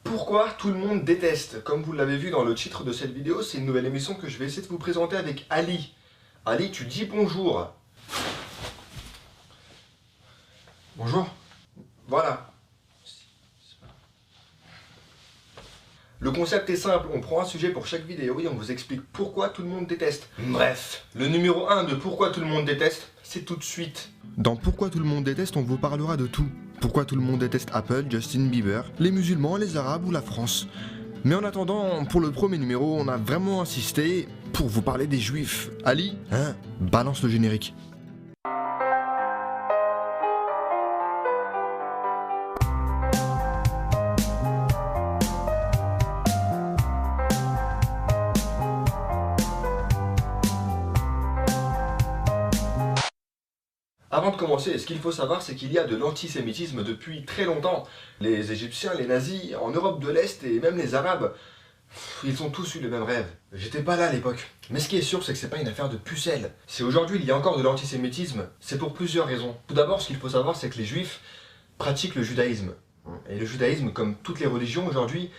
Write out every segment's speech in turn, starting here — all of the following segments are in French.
Pourquoi tout le monde déteste? Comme vous l'avez vu dans le titre de cette vidéo, c'est une nouvelle émission que je vais essayer de vous présenter avec Ali. Ali, tu dis bonjour. Bonjour. Voilà. Le concept est simple, on prend un sujet pour chaque vidéo et on vous explique pourquoi tout le monde déteste. Bref, le numéro 1 de pourquoi tout le monde déteste, c'est tout de suite. Dans pourquoi tout le monde déteste, on vous parlera de tout. Pourquoi tout le monde déteste Apple, Justin Bieber, les musulmans, les arabes ou la France. Mais en attendant, pour le premier numéro, on a vraiment insisté pour vous parler des juifs. Ali, balance le générique. Avant de commencer, ce qu'il faut savoir, c'est qu'il y a de l'antisémitisme depuis très longtemps. Les Égyptiens, les nazis, en Europe de l'Est et même les Arabes, ils ont tous eu le même rêve. J'étais pas là à l'époque. Mais ce qui est sûr, c'est que c'est pas une affaire de pucelle. Si aujourd'hui il y a encore de l'antisémitisme, c'est pour plusieurs raisons. Tout d'abord, ce qu'il faut savoir, c'est que les juifs pratiquent le judaïsme. Et le judaïsme, comme toutes les religions aujourd'hui,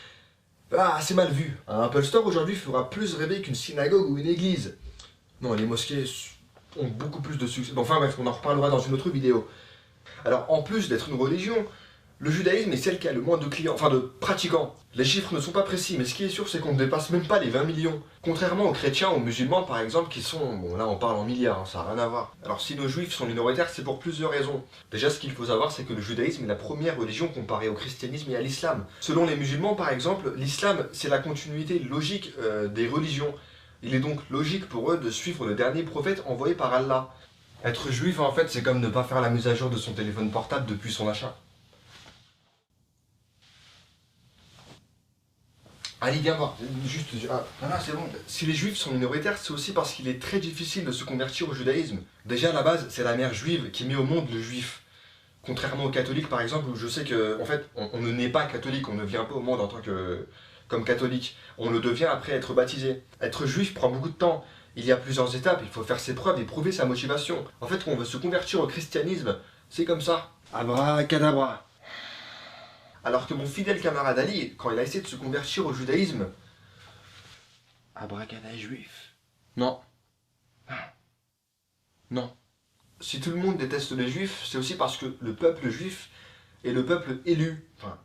c'est mal vu. Un Apple Store aujourd'hui fera plus rêver qu'une synagogue ou une église. Non, les mosquées ont beaucoup plus de succès. Enfin bref, on en reparlera dans une autre vidéo. Alors en plus d'être une religion, le judaïsme est celle qui a le moins de clients, enfin de pratiquants. Les chiffres ne sont pas précis, mais ce qui est sûr, c'est qu'on ne dépasse même pas les 20 millions. Contrairement aux chrétiens, aux musulmans par exemple, qui sont, bon là on parle en milliards, ça n'a rien à voir. Alors si nos juifs sont minoritaires, c'est pour plusieurs raisons. Déjà, ce qu'il faut savoir, c'est que le judaïsme est la première religion comparée au christianisme et à l'islam. Selon les musulmans par exemple, l'islam c'est la continuité logique des religions. Il est donc logique pour eux de suivre le dernier prophète envoyé par Allah. Être juif en fait, c'est comme ne pas faire la mise à jour de son téléphone portable depuis son achat. Allez, viens voir, juste... voilà, c'est bon. Si les juifs sont minoritaires, c'est aussi parce qu'il est très difficile de se convertir au judaïsme. Déjà, à la base, c'est la mère juive qui met au monde le juif. Contrairement aux catholiques, par exemple, où je sais que, en fait, on ne naît pas catholique, on ne vient pas au monde en tant que... comme catholique. On le devient après être baptisé. Être juif prend beaucoup de temps. Il y a plusieurs étapes, il faut faire ses preuves et prouver sa motivation. En fait, quand on veut se convertir au christianisme, c'est comme ça. Abracadabra. Alors que mon fidèle camarade Ali, quand il a essayé de se convertir au judaïsme... Abracadabra juif. Non. Non. Si tout le monde déteste les juifs, c'est aussi parce que le peuple juif est le peuple élu. Enfin,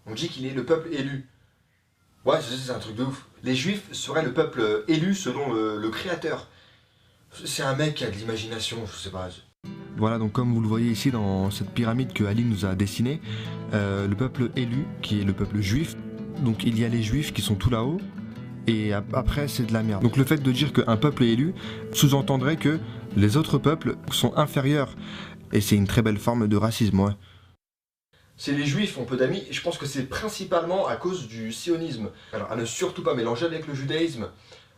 on dit qu'il est le peuple élu. Ouais, c'est un truc de ouf. Les juifs seraient le peuple élu selon le créateur. C'est un mec qui a de l'imagination, je sais pas. Voilà, donc comme vous le voyez ici dans cette pyramide que Ali nous a dessinée, le peuple élu, qui est le peuple juif, donc il y a les juifs qui sont tout là-haut, et après c'est de la merde. Donc le fait de dire qu'un peuple est élu sous-entendrait que les autres peuples sont inférieurs, et c'est une très belle forme de racisme, ouais. Si les juifs ont peu d'amis, je pense que c'est principalement à cause du sionisme. Alors à ne surtout pas mélanger avec le judaïsme.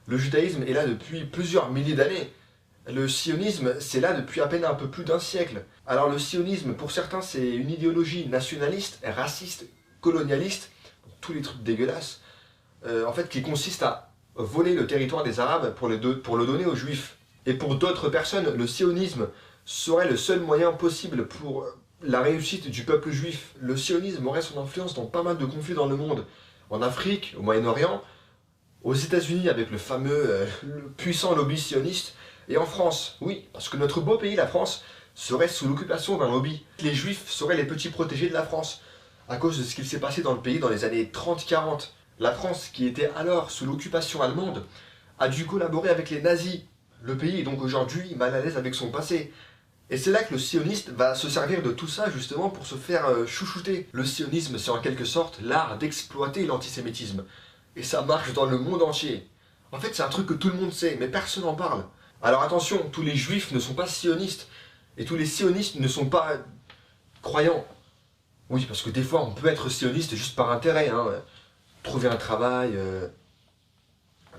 Le judaïsme est là depuis plusieurs milliers d'années. Le sionisme, c'est là depuis à peine un peu plus d'un siècle. Alors le sionisme, pour certains, c'est une idéologie nationaliste, raciste, colonialiste, tous les trucs dégueulasses, en fait, qui consiste à voler le territoire des Arabes pour le donner aux Juifs. Et pour d'autres personnes, le sionisme serait le seul moyen possible pour la réussite du peuple juif. Le sionisme aurait son influence dans pas mal de conflits dans le monde. En Afrique, au Moyen-Orient, aux États-Unis avec le fameux le puissant lobby sioniste, et en France, oui, parce que notre beau pays, la France, serait sous l'occupation d'un lobby. Les Juifs seraient les petits protégés de la France, à cause de ce qu'il s'est passé dans le pays dans les années 30-40. La France, qui était alors sous l'occupation allemande, a dû collaborer avec les nazis. Le pays est donc aujourd'hui mal à l'aise avec son passé. Et c'est là que le sioniste va se servir de tout ça justement pour se faire chouchouter. Le sionisme, c'est en quelque sorte l'art d'exploiter l'antisémitisme. Et ça marche dans le monde entier. En fait, c'est un truc que tout le monde sait, mais personne n'en parle. Alors attention, tous les juifs ne sont pas sionistes. Et tous les sionistes ne sont pas croyants. Oui, parce que des fois, on peut être sioniste juste par intérêt. Trouver un travail,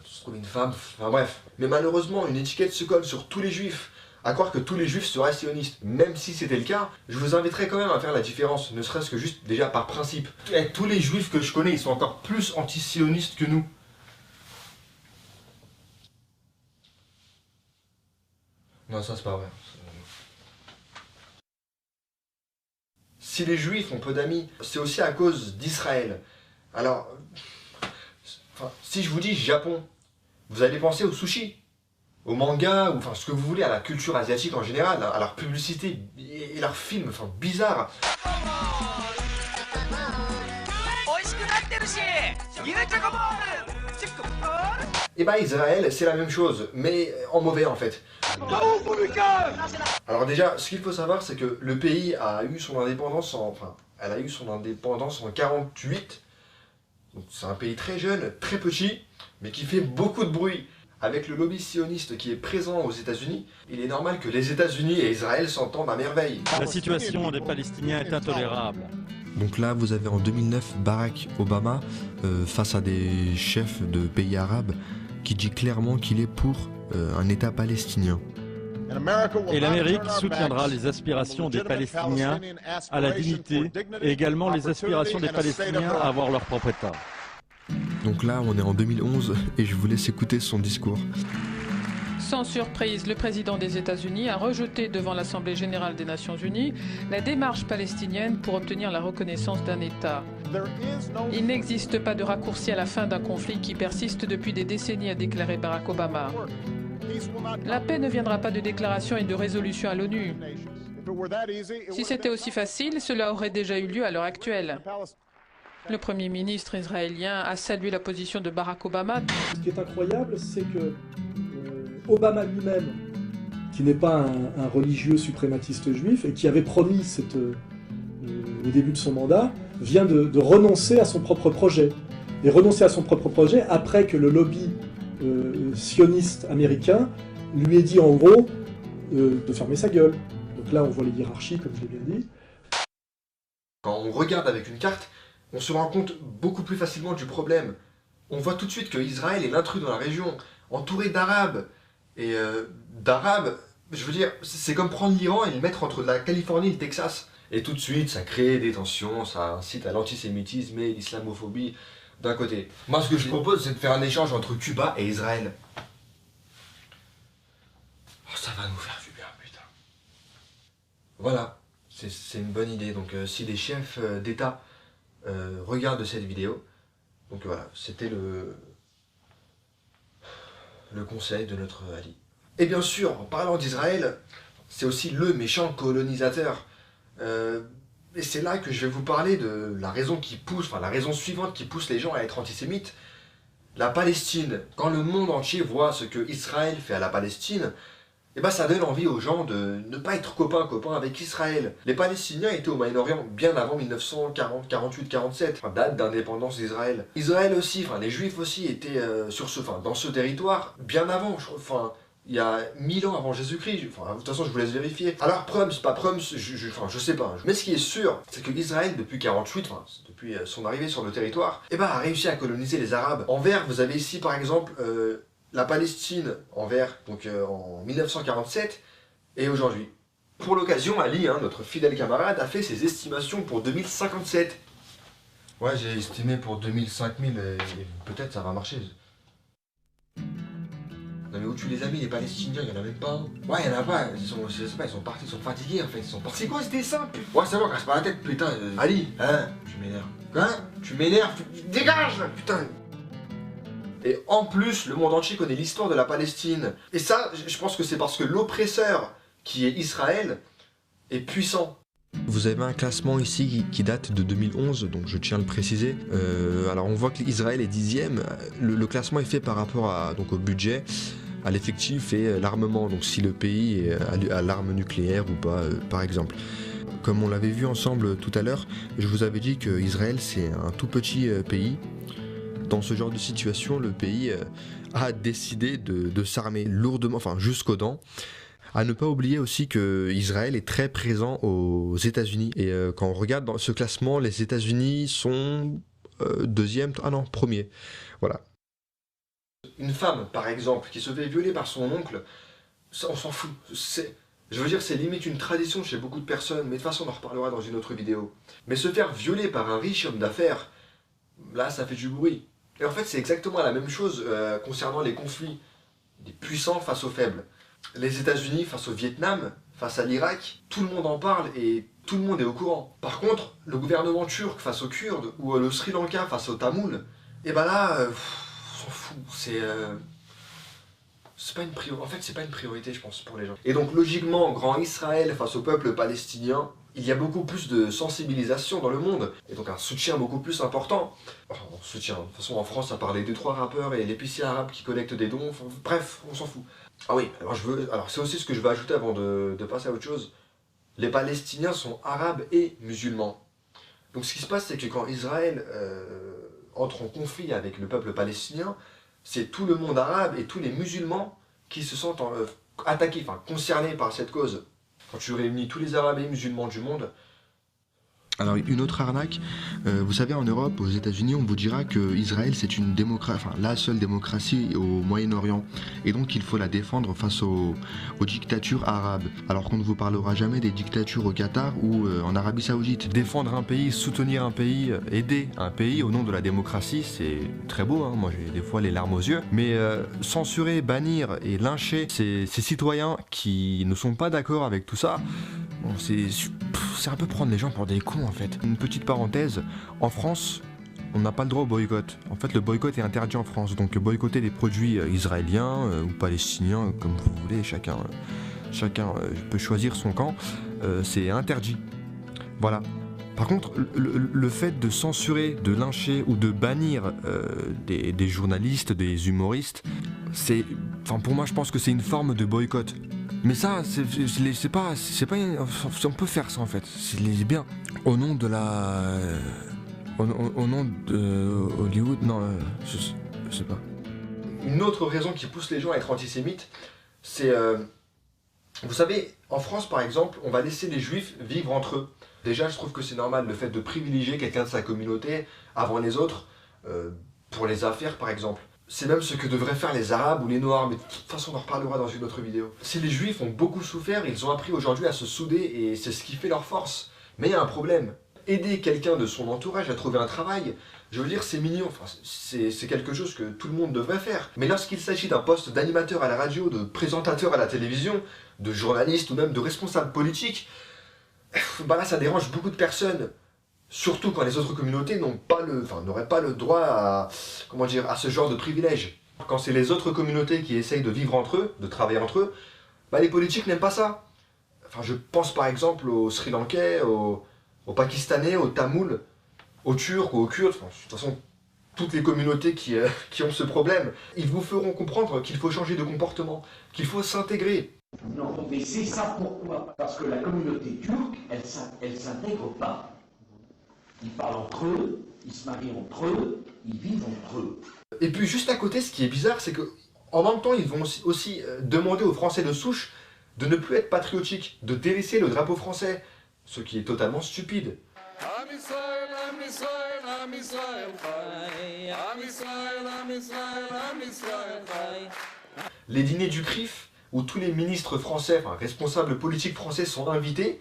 se trouver une femme, enfin bref. Mais malheureusement, une étiquette se colle sur tous les juifs. À croire que tous les juifs seraient sionistes. Même si c'était le cas, je vous inviterais quand même à faire la différence, ne serait-ce que juste déjà par principe. Et tous les juifs que je connais, ils sont encore plus anti-sionistes que nous. Non, ça c'est pas vrai. Si les juifs ont peu d'amis, c'est aussi à cause d'Israël. Alors, enfin, si je vous dis Japon, vous allez penser au sushi, au manga, ou enfin ce que vous voulez, à la culture asiatique en général, à leur publicité et leurs films, enfin bizarres. Et bah Israël, c'est la même chose, mais en mauvais en fait. Alors déjà, ce qu'il faut savoir, c'est que le pays a eu son indépendance elle a eu son indépendance en 48. Donc c'est un pays très jeune, très petit, mais qui fait beaucoup de bruit. Avec le lobby sioniste qui est présent aux États-Unis, il est normal que les États-Unis et Israël s'entendent à merveille. La situation des Palestiniens est intolérable. Donc là, vous avez en 2009 Barack Obama face à des chefs de pays arabes qui dit clairement qu'il est pour un État palestinien. Et l'Amérique soutiendra les aspirations des Palestiniens à la dignité et également les aspirations des Palestiniens à avoir leur propre État. Donc là, on est en 2011 et je vous laisse écouter son discours. Sans surprise, le président des États-Unis a rejeté devant l'Assemblée générale des Nations unies la démarche palestinienne pour obtenir la reconnaissance d'un État. Il n'existe pas de raccourci à la fin d'un conflit qui persiste depuis des décennies, a déclaré Barack Obama. La paix ne viendra pas de déclarations et de résolutions à l'ONU. Si c'était aussi facile, cela aurait déjà eu lieu à l'heure actuelle. Le Premier ministre israélien a salué la position de Barack Obama. Ce qui est incroyable, c'est que Obama lui-même, qui n'est pas un religieux suprématiste juif et qui avait promis au début de son mandat, vient de renoncer à son propre projet. Et renoncer à son propre projet après que le lobby sioniste américain lui ait dit en gros de fermer sa gueule. Donc là, on voit les hiérarchies, comme je l'ai bien dit. Quand on regarde avec une carte, on se rend compte beaucoup plus facilement du problème. On voit tout de suite que Israël est l'intrus dans la région, entouré d'Arabes. Et d'Arabes, je veux dire, c'est comme prendre l'Iran et le mettre entre la Californie et le Texas. Et tout de suite, ça crée des tensions, ça incite à l'antisémitisme et l'islamophobie d'un côté. Moi, ce que je propose, c'est de faire un échange entre Cuba et Israël. Oh, ça va nous faire du bien, putain. Voilà, c'est une bonne idée. Donc, si les chefs d'État regardent cette vidéo, donc voilà, c'était le conseil de notre Ali. Et bien sûr, en parlant d'Israël, c'est aussi le méchant colonisateur. Et c'est là que je vais vous parler de la raison la raison suivante qui pousse les gens à être antisémites. La Palestine. Quand le monde entier voit ce que Israël fait à la Palestine, et ben ça donne envie aux gens de ne pas être copains avec Israël. Les Palestiniens étaient au Moyen-Orient bien avant 1940, 48, 47, date d'indépendance d'Israël. Israël aussi, les Juifs aussi étaient dans ce territoire bien avant, il y a 1000 ans avant Jésus-Christ. De toute façon, je vous laisse vérifier. Alors, pas Prums, je sais pas. Mais ce qui est sûr, c'est que Israël, depuis 48, depuis son arrivée sur le territoire, a réussi à coloniser les Arabes. En vert, vous avez ici, par exemple, la Palestine en vert, donc en 1947, et aujourd'hui. Pour l'occasion, Ali, notre fidèle camarade, a fait ses estimations pour 2057. Ouais, j'ai estimé pour 2000-5000, et peut-être ça va marcher. Non mais où tu les as mis les Palestiniens, il y en a même pas. Ouais, il y en a pas, je sais pas, ils sont partis, ils sont fatigués en fait, ils sont partis. C'est quoi ce dessin, putain? Ouais, c'est bon, casse pas la tête, putain. Ali, hein? Tu m'énerves. Hein? Tu m'énerves, dégage, putain. Et en plus, le monde entier connaît l'histoire de la Palestine. Et ça, je pense que c'est parce que l'oppresseur, qui est Israël, est puissant. Vous avez un classement ici qui date de 2011, donc je tiens à le préciser. Alors on voit que l'Israël est 10e. Le classement est fait par rapport au budget, à l'effectif et l'armement, donc si le pays a l'arme nucléaire ou pas, par exemple. Comme on l'avait vu ensemble tout à l'heure, je vous avais dit que Israël c'est un tout petit pays. Dans ce genre de situation, le pays a décidé de s'armer lourdement, jusqu'aux dents. À ne pas oublier aussi que Israël est très présent aux États-Unis. Et quand on regarde dans ce classement, les États-Unis sont premier. Voilà. Une femme, par exemple, qui se fait violer par son oncle, ça, on s'en fout. Je veux dire, c'est limite une tradition chez beaucoup de personnes, mais de toute façon, on en reparlera dans une autre vidéo. Mais se faire violer par un riche homme d'affaires, là, ça fait du bruit. Et en fait, c'est exactement la même chose concernant les conflits des puissants face aux faibles. Les États-Unis face au Vietnam, face à l'Irak, tout le monde en parle et Tout le monde est au courant. Par contre, le gouvernement turc face aux Kurdes, ou le Sri Lanka face aux Tamouls, et ben là, on s'en fout. C'est pas une priorité. En fait, c'est pas une priorité, je pense, pour les gens. Et donc, logiquement, grand Israël face au peuple palestinien, il y a beaucoup plus de sensibilisation dans le monde. Et donc, un soutien beaucoup plus important. Enfin, soutien. De toute façon, en France, à part les 2-3 rappeurs et l'épicier arabe qui collectent des dons, enfin, bref, on s'en fout. Ah oui, alors c'est aussi ce que je veux ajouter avant de passer à autre chose. Les Palestiniens sont arabes et musulmans. Donc, ce qui se passe, c'est que quand Israël entre en conflit avec le peuple palestinien, c'est tout le monde arabe et tous les musulmans qui se sentent attaqués, enfin concernés par cette cause. Quand tu réunis tous les arabes et musulmans du monde... Alors une autre arnaque, vous savez en Europe, aux États-Unis, on vous dira que Israël c'est une démocratie, enfin la seule démocratie au Moyen-Orient, et donc il faut la défendre face aux dictatures arabes. Alors qu'on ne vous parlera jamais des dictatures au Qatar ou en Arabie Saoudite. Défendre un pays, soutenir un pays, aider un pays au nom de la démocratie, c'est très beau. Hein. Moi j'ai des fois les larmes aux yeux. Mais censurer, bannir et lyncher ces citoyens qui ne sont pas d'accord avec tout ça. Bon, c'est un peu prendre les gens pour des cons en fait. Une petite parenthèse, en France, on n'a pas le droit au boycott. En fait, le boycott est interdit en France. Donc boycotter des produits israéliens ou palestiniens, comme vous voulez, chacun peut choisir son camp, c'est interdit. Voilà. Par contre, le fait de censurer, de lyncher ou de bannir des journalistes, des humoristes, pour moi, je pense que c'est une forme de boycott. Mais ça, c'est pas, on peut faire ça en fait, c'est bien. Au nom de au nom de Hollywood, non, je sais pas. Une autre raison qui pousse les gens à être antisémites, c'est, vous savez, en France par exemple, on va laisser les juifs vivre entre eux. Déjà, je trouve que c'est normal le fait de privilégier quelqu'un de sa communauté avant les autres, pour les affaires par exemple. C'est même ce que devraient faire les Arabes ou les Noirs, mais de toute façon on en reparlera dans une autre vidéo. Si les Juifs ont beaucoup souffert, ils ont appris aujourd'hui à se souder et c'est ce qui fait leur force. Mais il y a un problème. Aider quelqu'un de son entourage à trouver un travail, je veux dire c'est mignon, enfin, c'est quelque chose que tout le monde devrait faire. Mais lorsqu'il s'agit d'un poste d'animateur à la radio, de présentateur à la télévision, de journaliste ou même de responsable politique, bah là ça dérange beaucoup de personnes. Surtout quand les autres communautés n'auraient pas le droit à ce genre de privilèges. Quand c'est les autres communautés qui essayent de vivre entre eux, de travailler entre eux, bah les politiques n'aiment pas ça. Enfin, je pense par exemple aux Sri Lankais, aux Pakistanais, aux Tamouls, aux Turcs ou aux Kurdes, enfin, de toute façon, toutes les communautés qui ont ce problème. Ils vous feront comprendre qu'il faut changer de comportement, qu'il faut s'intégrer. Non, mais c'est ça pourquoi? Parce que la communauté turque, elle s'intègre pas. Ils parlent entre eux, ils se marient entre eux, ils vivent entre eux. Et puis juste à côté, ce qui est bizarre, c'est que en même temps, ils vont aussi demander aux Français de souche de ne plus être patriotiques, de délaisser le drapeau français, ce qui est totalement stupide. Les dîners du CRIF, où tous les ministres français, enfin responsables politiques français sont invités,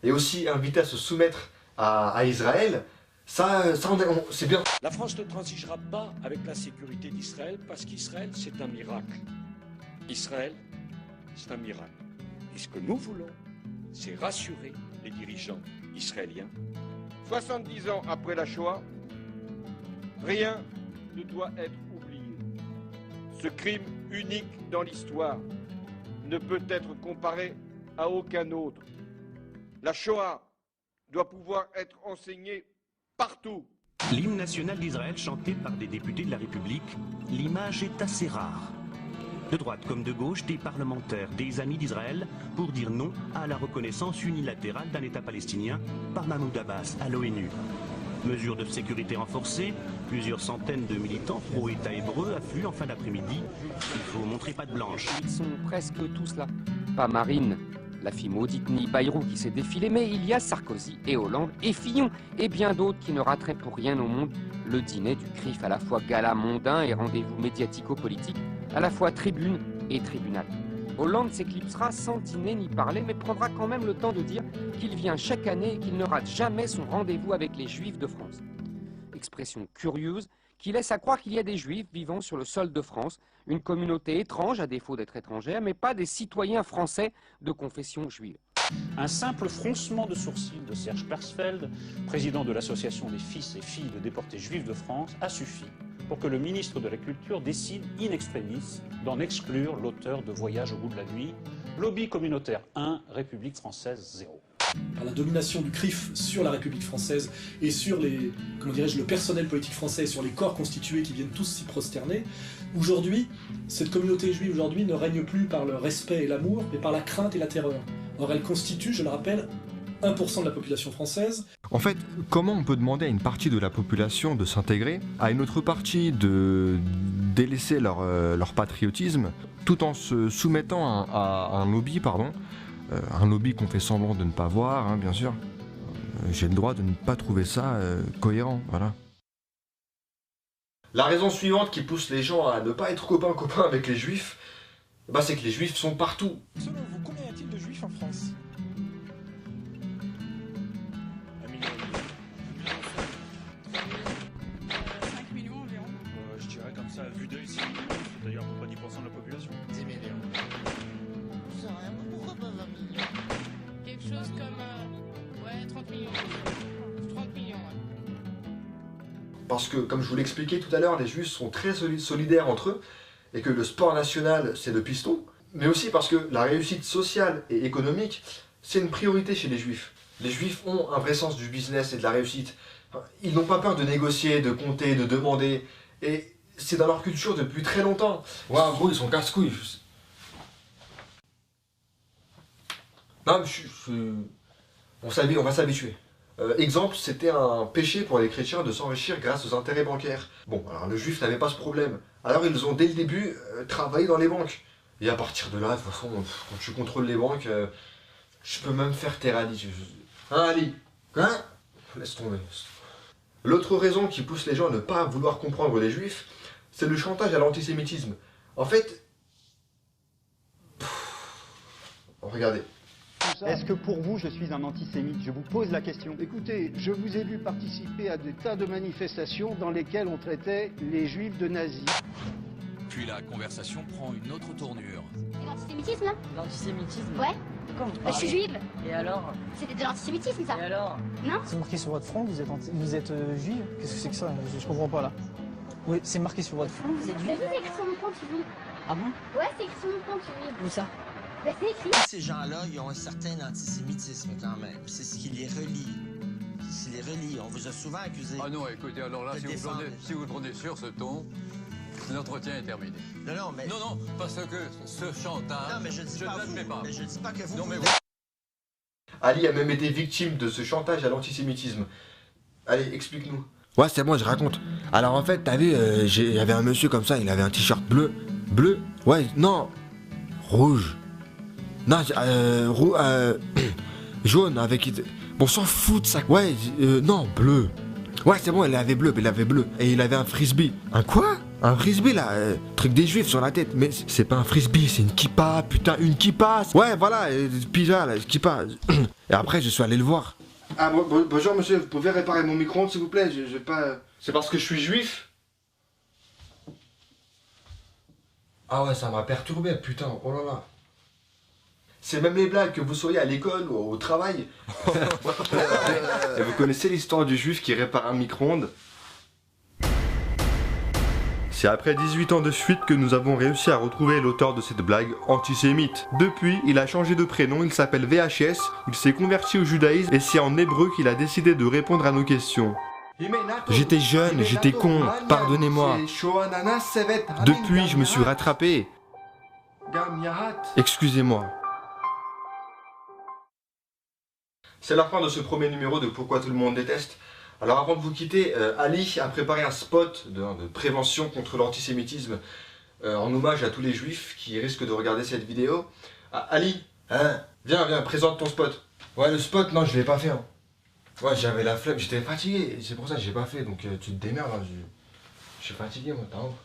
et aussi invités à se soumettre à Israël, c'est bien. La France ne transigera pas avec la sécurité d'Israël parce qu'Israël, c'est un miracle. Israël, c'est un miracle. Et ce que nous voulons, c'est rassurer les dirigeants israéliens. 70 ans après la Shoah, rien ne doit être oublié. Ce crime unique dans l'histoire ne peut être comparé à aucun autre. La Shoah doit pouvoir être enseigné partout. L'hymne national d'Israël chanté par des députés de la République, l'image est assez rare. De droite comme de gauche, des parlementaires, des amis d'Israël, pour dire non à la reconnaissance unilatérale d'un État palestinien par Mahmoud Abbas à l'ONU. Mesures de sécurité renforcées, plusieurs centaines de militants pro-État hébreu affluent en fin d'après-midi. Il faut montrer patte blanche. Ils sont presque tous là. Pas Marine, la fille maudite, ni Bayrou qui s'est défilée, mais il y a Sarkozy et Hollande et Fillon et bien d'autres qui ne rateraient pour rien au monde le dîner du CRIF, à la fois gala mondain et rendez-vous médiatico-politique, à la fois tribune et tribunal. Hollande s'éclipsera sans dîner ni parler, mais prendra quand même le temps de dire qu'il vient chaque année et qu'il ne rate jamais son rendez-vous avec les Juifs de France. Expression curieuse qui laisse à croire qu'il y a des Juifs vivant sur le sol de France, une communauté étrange à défaut d'être étrangère, mais pas des citoyens français de confession juive. Un simple froncement de sourcils de Serge Persfeld, président de l'association des fils et filles de déportés juifs de France, a suffi pour que le ministre de la Culture décide in extremis d'en exclure l'auteur de Voyage au bout de la nuit, lobby communautaire 1, République française 0. Par la domination du CRIF sur la République française et sur le personnel politique français et sur les corps constitués qui viennent tous s'y prosterner, aujourd'hui, cette communauté juive aujourd'hui ne règne plus par le respect et l'amour, mais par la crainte et la terreur. Or, elle constitue, je le rappelle, 1% de la population française. En fait, comment on peut demander à une partie de la population de s'intégrer, à une autre partie de délaisser leur patriotisme, tout en se soumettant à un lobby, un lobby qu'on fait semblant de ne pas voir, hein, bien sûr. J'ai le droit de ne pas trouver ça cohérent, voilà. La raison suivante qui pousse les gens à ne pas être copains avec les juifs, c'est que les juifs sont partout. Selon vous, combien y a-t-il de juifs en France ? 1 million. 5 millions environ. Je dirais comme ça, à vue d'œil, 6 millions. C'est d'ailleurs à peu près 10% de la population. 10 millions. Je sais rien, pourquoi pas 20 millions ? Quelque chose comme 30 millions. 30 millions, ouais. Parce que, comme je vous l'expliquais tout à l'heure, les juifs sont très solidaires entre eux, et que le sport national, c'est le piston, mais aussi parce que la réussite sociale et économique, c'est une priorité chez les juifs. Les juifs ont un vrai sens du business et de la réussite. Ils n'ont pas peur de négocier, de compter, de demander, et c'est dans leur culture depuis très longtemps. Ouais, en gros, ils sont casse-couilles. Non, mais on va s'habituer. Exemple, c'était un péché pour les chrétiens de s'enrichir grâce aux intérêts bancaires. Bon, alors le juif n'avait pas ce problème. Alors ils ont dès le début travaillé dans les banques. Et à partir de là, de toute façon, quand tu contrôles les banques, je peux même faire tes radis. Hein, Ali ? Hein ? Laisse tomber. L'autre raison qui pousse les gens à ne pas vouloir comprendre les juifs, c'est le chantage à l'antisémitisme. En fait... regardez. Est-ce que pour vous, je suis un antisémite? Je vous pose la question. Écoutez, je vous ai vu participer à des tas de manifestations dans lesquelles on traitait les juifs de nazis. Puis la conversation prend une autre tournure. C'est l'antisémitisme, là? L'antisémitisme? Ouais. Comment? Je suis juive. Et alors? C'était de l'antisémitisme, ça? Et alors? Non? C'est marqué sur votre front, vous êtes juive? Qu'est-ce que c'est que ça? Je comprends pas, là. Oui, c'est marqué sur votre front, vous êtes juive? C'est écrit sur mon front, tu juive. Ah bon? Ouais, c'est écrit sur mon front, tu juive. Où ça? Bah, c'est écrit. Ces gens-là, ils ont un certain antisémitisme quand même. C'est ce qui les relie. On vous a souvent accusé. Ah non, écoutez, alors là, si vous le prenez sur ce ton, l'entretien est terminé. Non, mais... Non, parce que ce chantage, non, mais je ne l'admets pas. Mais je ne dis pas que vous... Non, mais Ali a même été victime de ce chantage à l'antisémitisme. Allez, explique-nous. Ouais, c'est bon, je raconte. Alors en fait, t'as vu, il y avait un monsieur comme ça, il avait un t-shirt bleu. Bleu? Ouais, non. Rouge. Non, jaune avec... Bon, s'en fout de ça. Ouais, non, bleu. Ouais, c'est bon, il avait bleu. Et il avait un frisbee. Un quoi? Un frisbee, là, truc des juifs sur la tête. Mais c'est pas un frisbee, c'est une kippa, putain, une kippa. Ouais, voilà, pija, là, kippa. Et après, je suis allé le voir. Ah, bonjour monsieur, vous pouvez réparer mon micro-ondes s'il vous plaît? Je vais pas... C'est parce que je suis juif? Ah ouais, ça m'a perturbé, putain, oh là là. C'est même les blagues, que vous soyez à l'école ou au travail. Et vous connaissez l'histoire du juif qui répare un micro-ondes? C'est après 18 ans de fuite que nous avons réussi à retrouver l'auteur de cette blague antisémite. Depuis, il a changé de prénom, il s'appelle VHS, il s'est converti au judaïsme et c'est en hébreu qu'il a décidé de répondre à nos questions. J'étais jeune, j'étais con, pardonnez-moi. Depuis, je me suis rattrapé. Excusez-moi. C'est la fin de ce premier numéro de Pourquoi tout le monde déteste. Alors avant de vous quitter, Ali a préparé un spot de prévention contre l'antisémitisme en hommage à tous les juifs qui risquent de regarder cette vidéo. Ah, Ali, hein, viens, présente ton spot. Ouais, le spot, non, je l'ai pas fait. Hein. Ouais, j'avais la flemme, j'étais fatigué, c'est pour ça que j'ai pas fait, donc tu te démerdes. Hein, je suis fatigué, moi, t'as honte.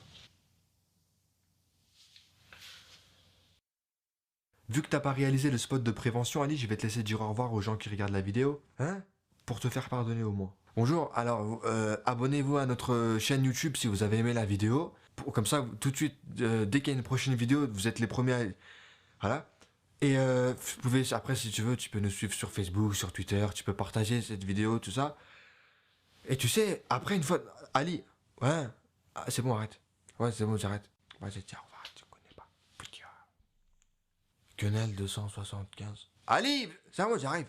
Vu que t'as pas réalisé le spot de prévention, Ali, je vais te laisser dire au revoir aux gens qui regardent la vidéo. Hein? Pour te faire pardonner au moins. Bonjour, alors abonnez-vous à notre chaîne YouTube si vous avez aimé la vidéo. Comme ça, tout de suite, dès qu'il y a une prochaine vidéo, vous êtes les premiers à... Voilà. Et vous pouvez, après, si tu veux, tu peux nous suivre sur Facebook, sur Twitter, tu peux partager cette vidéo, tout ça. Et tu sais, après, une fois, Ali, ouais, ah, c'est bon, arrête. Ouais, c'est bon, j'arrête. Vas-y, tiens, on va, tu connais pas. Putain. Quenelle 275. Ali, c'est bon, j'arrive.